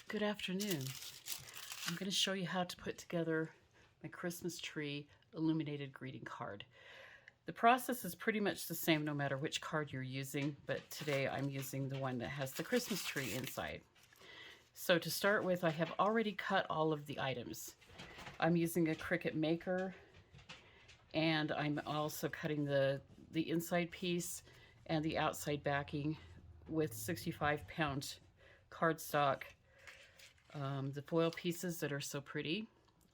Good afternoon. I'm going to show you how to put together my Christmas tree illuminated greeting card. The process is pretty much the same no matter which card you're using, but today I'm using the one that has the Christmas tree inside. So to start with, I have already cut all of the items. I'm using a Cricut Maker, and I'm also cutting the inside piece and the outside backing with 65-pound cardstock. The foil pieces that are so pretty,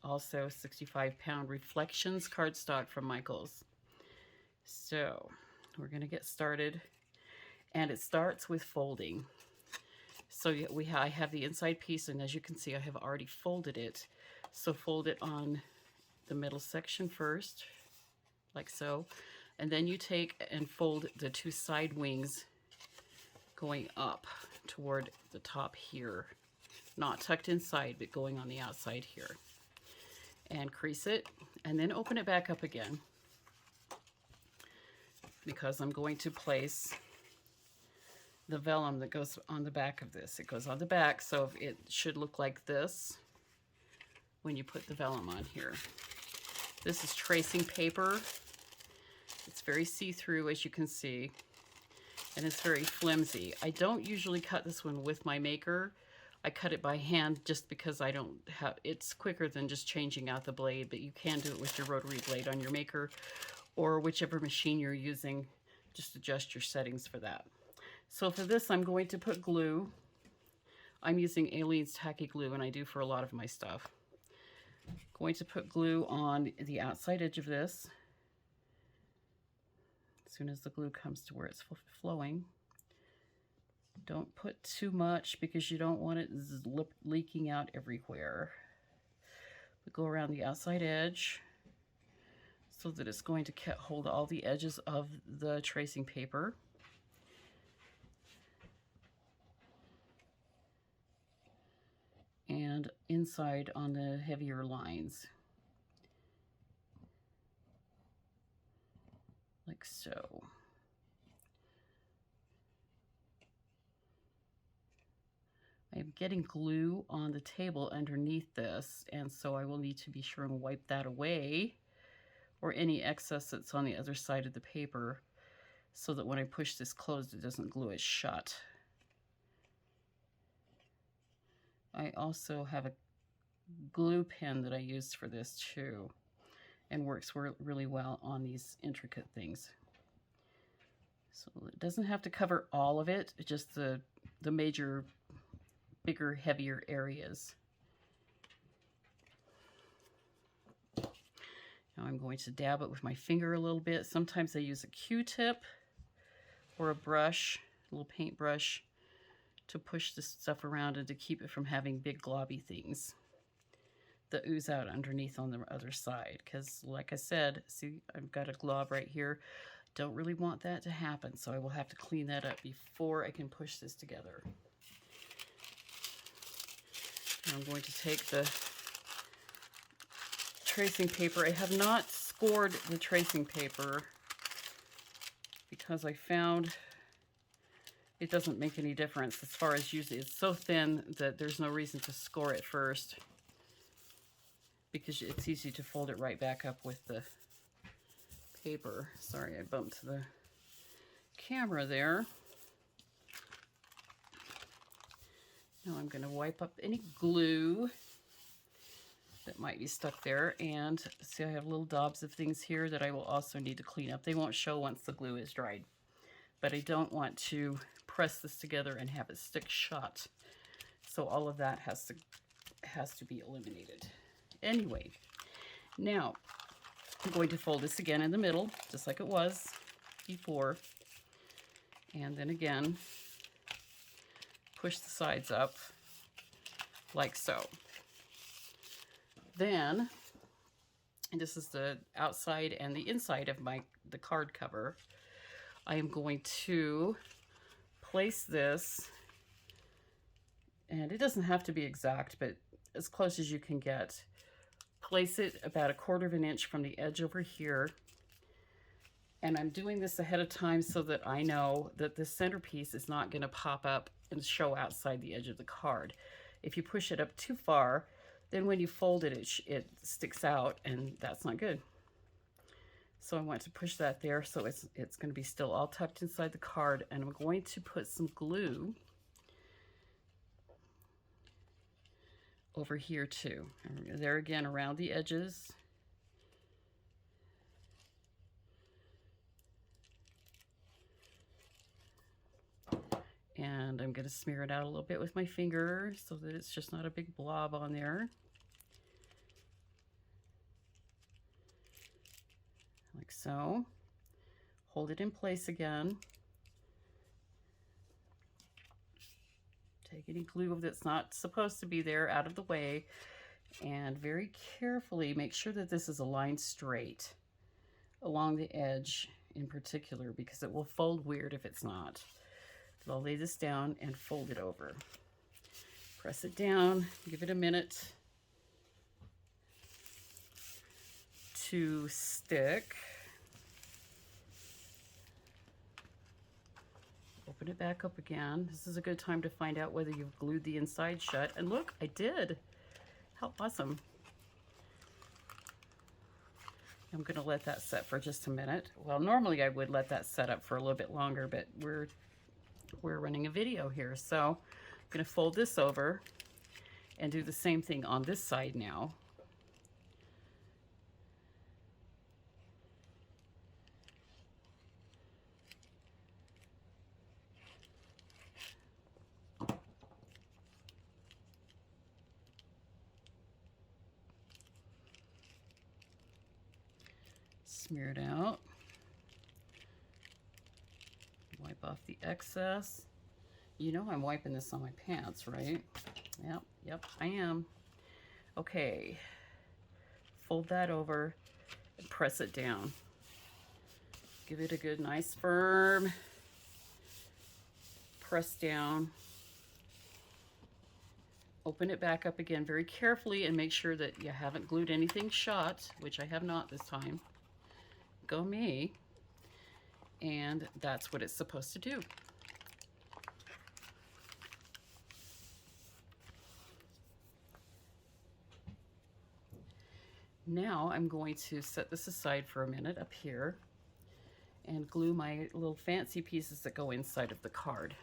also 65-pound Recollections Cardstock from Michaels. So we're going to get started, and it starts with folding. So I have the inside piece, and as you can see, I have already folded it. So fold it on the middle section first, like so, and then you take and fold the two side wings going up toward the top here. Not tucked inside, but going on the outside here. And crease it, and then open it back up again, because I'm going to place the vellum that goes on the back of this. It goes on the back, so it should look like this when you put the vellum on here. This is tracing paper. It's very see-through, as you can see, and it's very flimsy. I don't usually cut this one with my maker. I cut it by hand just because I don't have, it's quicker than just changing out the blade, but you can do it with your rotary blade on your maker or whichever machine you're using. Just adjust your settings for that. So for this, I'm going to put glue. I'm using Ailene's Tacky glue, and I do for a lot of my stuff. Going to put glue on the outside edge of this. As soon as the glue comes to where it's flowing. Don't put too much because you don't want it leaking out everywhere. But go around the outside edge so that it's going to hold all the edges of the tracing paper. And inside on the heavier lines. Like so. I'm getting glue on the table underneath this, and so I will need to be sure and wipe that away, or any excess that's on the other side of the paper, so that when I push this closed, it doesn't glue it shut. I also have a glue pen that I use for this too, and works really well on these intricate things. So it doesn't have to cover all of it, just the major, bigger, heavier areas. Now I'm going to dab it with my finger a little bit. Sometimes I use a Q-tip or a brush, a little paint brush, to push this stuff around and to keep it from having big globby things that ooze out underneath on the other side. Because like I said, see, I've got a glob right here. Don't really want that to happen, so I will have to clean that up before I can push this together. I'm going to take the tracing paper. I have not scored the tracing paper because I found it doesn't make any difference as far as using it. It's so thin that there's no reason to score it first, because it's easy to fold it right back up with the paper. Sorry, I bumped the camera there. Now I'm going to wipe up any glue that might be stuck there, and see I have little daubs of things here that I will also need to clean up. They won't show once the glue is dried, but I don't want to press this together and have it stick shut. So all of that has to be eliminated. Anyway, now I'm going to fold this again in the middle, just like it was before, and then again push the sides up like so. Then, and this is the outside and the inside of the card cover, I am going to place this, and it doesn't have to be exact, but as close as you can get. Place it about 1/4 of an inch from the edge over here, and I'm doing this ahead of time so that I know that the centerpiece is not going to pop up and show outside the edge of the card. If you push it up too far, then when you fold it, it sticks out, and that's not good. So I want to push that there so it's going to be still all tucked inside the card, and I'm going to put some glue over here too. There again, around the edges. And I'm going to smear it out a little bit with my finger so that it's just not a big blob on there. Like so. Hold it in place again. Take any glue that's not supposed to be there out of the way, and very carefully make sure that this is aligned straight along the edge in particular, because it will fold weird if it's not. So I'll lay this down and fold it over. Press it down, give it a minute to stick. Open it back up again. This is a good time to find out whether you've glued the inside shut. And look, I did. How awesome. I'm going to let that set for just a minute. Well, normally I would let that set up for a little bit longer, but we're running a video here. So I'm going to fold this over and do the same thing on this side now. Smear it out. Wipe off the excess. You know I'm wiping this on my pants, right? Yep, I am. Okay. Fold that over and press it down. Give it a good, nice, firm press down. Open it back up again very carefully and make sure that you haven't glued anything shut, which I have not this time. Go me. And that's what it's supposed to do. Now I'm going to set this aside for a minute up here and glue my little fancy pieces that go inside of the card.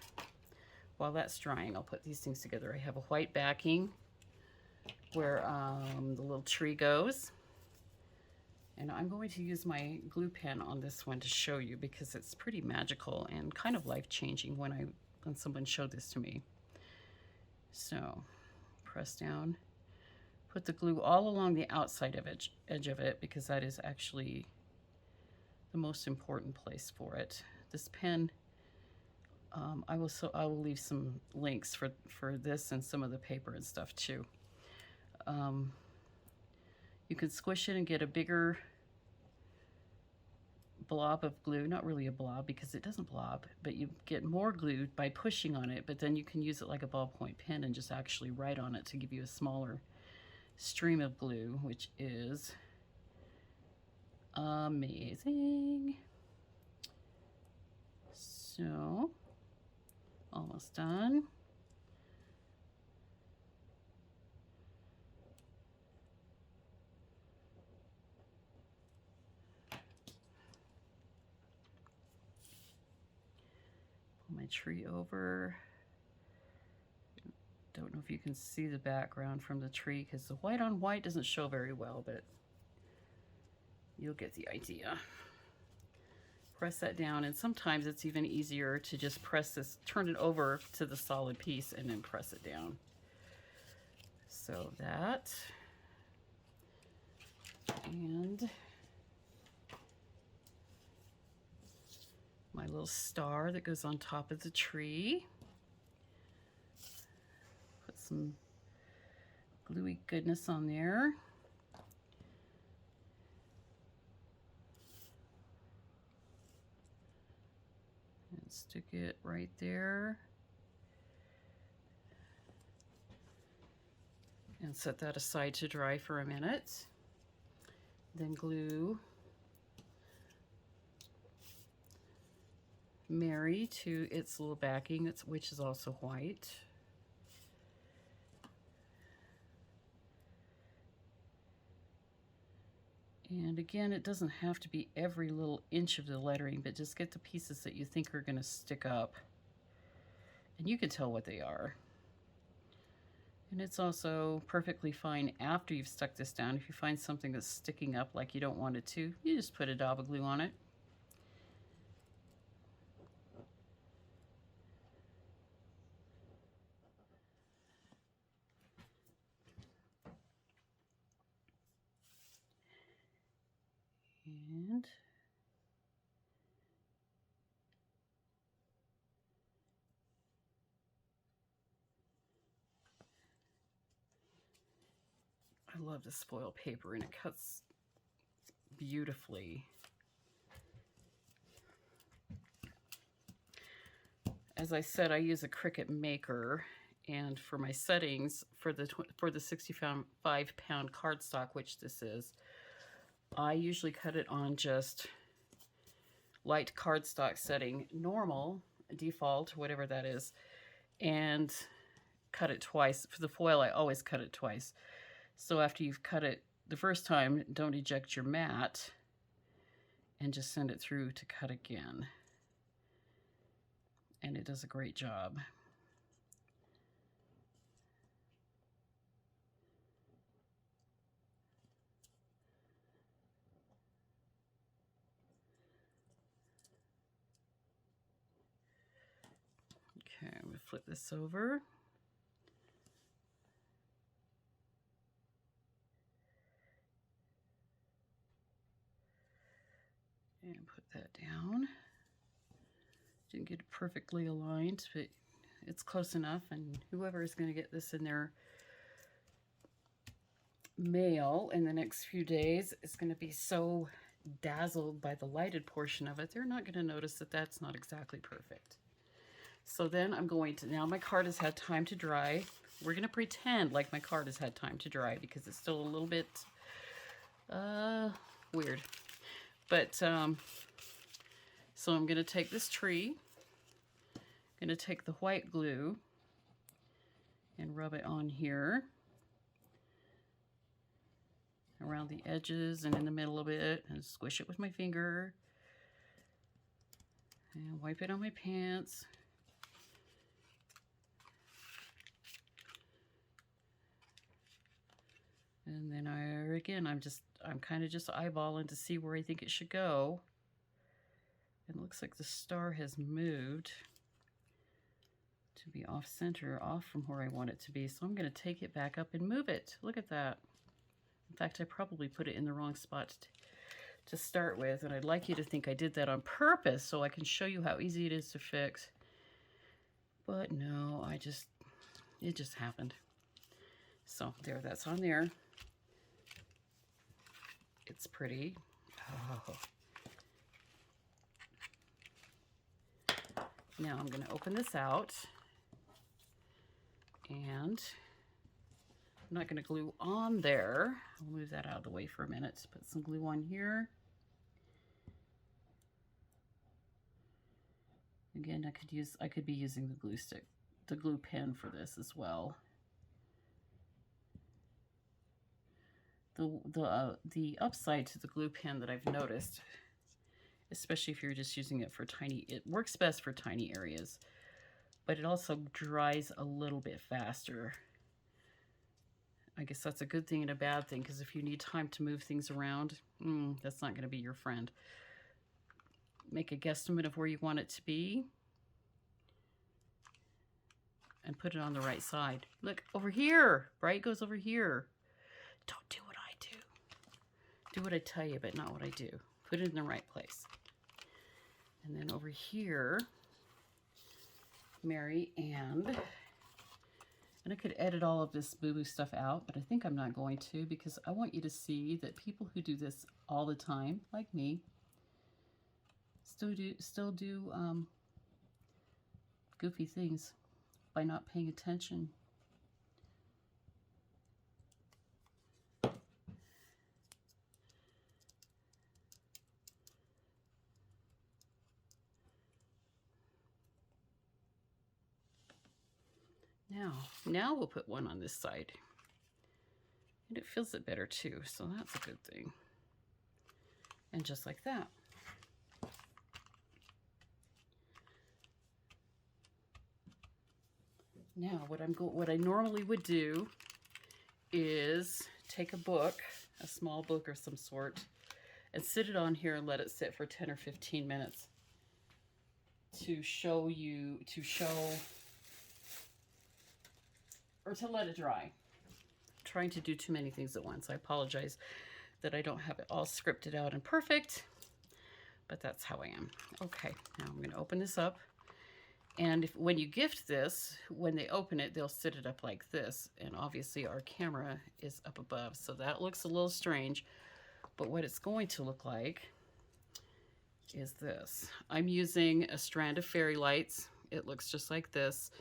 While that's drying, I'll put these things together. I have a white backing where the little tree goes. And I'm going to use my glue pen on this one to show you, because it's pretty magical and kind of life-changing when someone showed this to me. So press down, put the glue all along the outside of edge of it, because that is actually the most important place for it. This pen, I will leave some links for this and some of the paper and stuff too. You can squish it and get a bigger blob of glue. Not really a blob because it doesn't blob, but you get more glue by pushing on it, but then you can use it like a ballpoint pen and just actually write on it to give you a smaller stream of glue, which is amazing. So, almost done. Pull my tree over. Don't know if you can see the background from the tree because the white on white doesn't show very well, but you'll get the idea. Press that down, and sometimes it's even easier to just press this, turn it over to the solid piece and then press it down. So that, and my little star that goes on top of the tree. Put some gluey goodness on there. And stick it right there. And set that aside to dry for a minute. Then glue Mary to its little backing, which is also white. And again, it doesn't have to be every little inch of the lettering, but just get the pieces that you think are going to stick up. And you can tell what they are. And it's also perfectly fine after you've stuck this down. If you find something that's sticking up like you don't want it to, you just put a dab of glue on it. And I love this foil paper, and it cuts beautifully. As I said, I use a Cricut maker, and for my settings for the 65-pound cardstock, which this is, I usually cut it on just light cardstock setting, normal, default, whatever that is, and cut it twice. For the foil, I always cut it twice. So after you've cut it the first time, don't eject your mat and just send it through to cut again. And it does a great job. Okay, I'm going to flip this over. And put that down. Didn't get it perfectly aligned, but it's close enough, and whoever is going to get this in their mail in the next few days is going to be so dazzled by the lighted portion of it, they're not going to notice that that's not exactly perfect. So then I'm going to, now my card has had time to dry. We're going to pretend like my card has had time to dry because it's still a little bit weird. But, so I'm going to take this tree, I'm going to take the white glue and rub it on here, around the edges and in the middle a bit, and squish it with my finger, and wipe it on my pants. And then I'm kind of just eyeballing to see where I think it should go. It looks like the star has moved to be off center, off from where I want it to be. So I'm going to take it back up and move it. Look at that. In fact, I probably put it in the wrong spot to start with, and I'd like you to think I did that on purpose so I can show you how easy it is to fix. But no, it just happened. So there, that's on there. It's pretty. Oh. Now I'm going to open this out, and I'm not going to glue on there. I'll move that out of the way for a minute. Put some glue on here. Again, I could be using the glue stick, the glue pen for this as well. The upside to the glue pen that I've noticed, especially if you're just using it for tiny, it works best for tiny areas, but it also dries a little bit faster. I guess that's a good thing and a bad thing, because if you need time to move things around, that's not going to be your friend. Make a guesstimate of where you want it to be and put it on the right side. Look, over here, right? Goes over here. Don't do what I do. Do what I tell you, but not what I do. Put it in the right place. And then over here, Mary and I could edit all of this boo-boo stuff out, but I think I'm not going to, because I want you to see that people who do this all the time, like me, still do goofy things by not paying attention. Now we'll put one on this side. And it feels it better too, so that's a good thing. And just like that. Now, what I normally would do is take a book, a small book of some sort, and sit it on here and let it sit for 10 or 15 minutes to let it dry. I'm trying to do too many things at once. I apologize that I don't have it all scripted out and perfect, but that's how I am. Okay, now I'm going to open this up. And when you gift this, when they open it, they'll sit it up like this. And obviously our camera is up above, so that looks a little strange. But what it's going to look like is this. I'm using a strand of fairy lights. It looks just like this.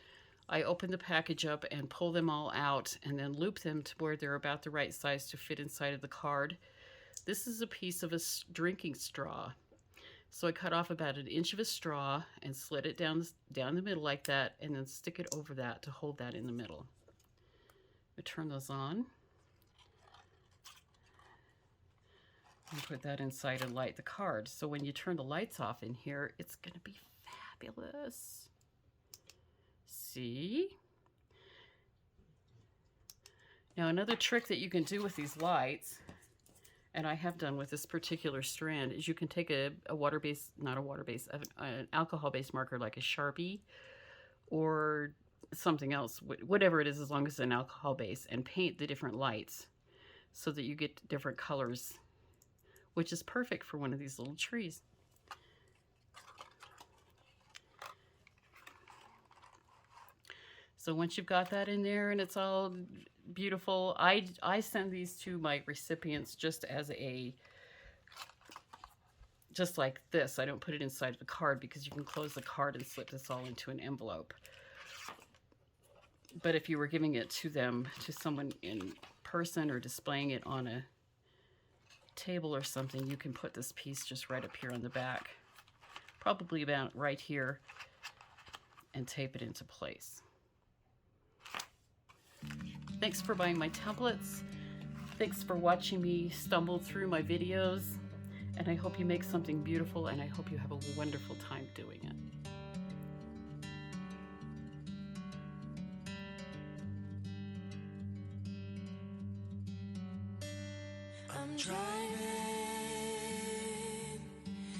I open the package up and pull them all out and then loop them to where they're about the right size to fit inside of the card. This is a piece of a drinking straw. So I cut off about 1 inch of a straw and slit it down the middle like that, and then stick it over that to hold that in the middle. I turn those on and put that inside and light the card. So when you turn the lights off in here, it's going to be fabulous. See? Now another trick that you can do with these lights, and I have done with this particular strand, is you can take an alcohol-based marker like a Sharpie or something else, whatever it is, as long as it's an alcohol base, and paint the different lights so that you get different colors, which is perfect for one of these little trees. So once you've got that in there and it's all beautiful, I send these to my recipients just like this. I don't put it inside of the card because you can close the card and slip this all into an envelope. But if you were giving it to them, to someone in person or displaying it on a table or something, you can put this piece just right up here on the back, probably about right here, and tape it into place. Thanks for buying my templates. Thanks for watching me stumble through my videos. And I hope you make something beautiful, and I hope you have a wonderful time doing it.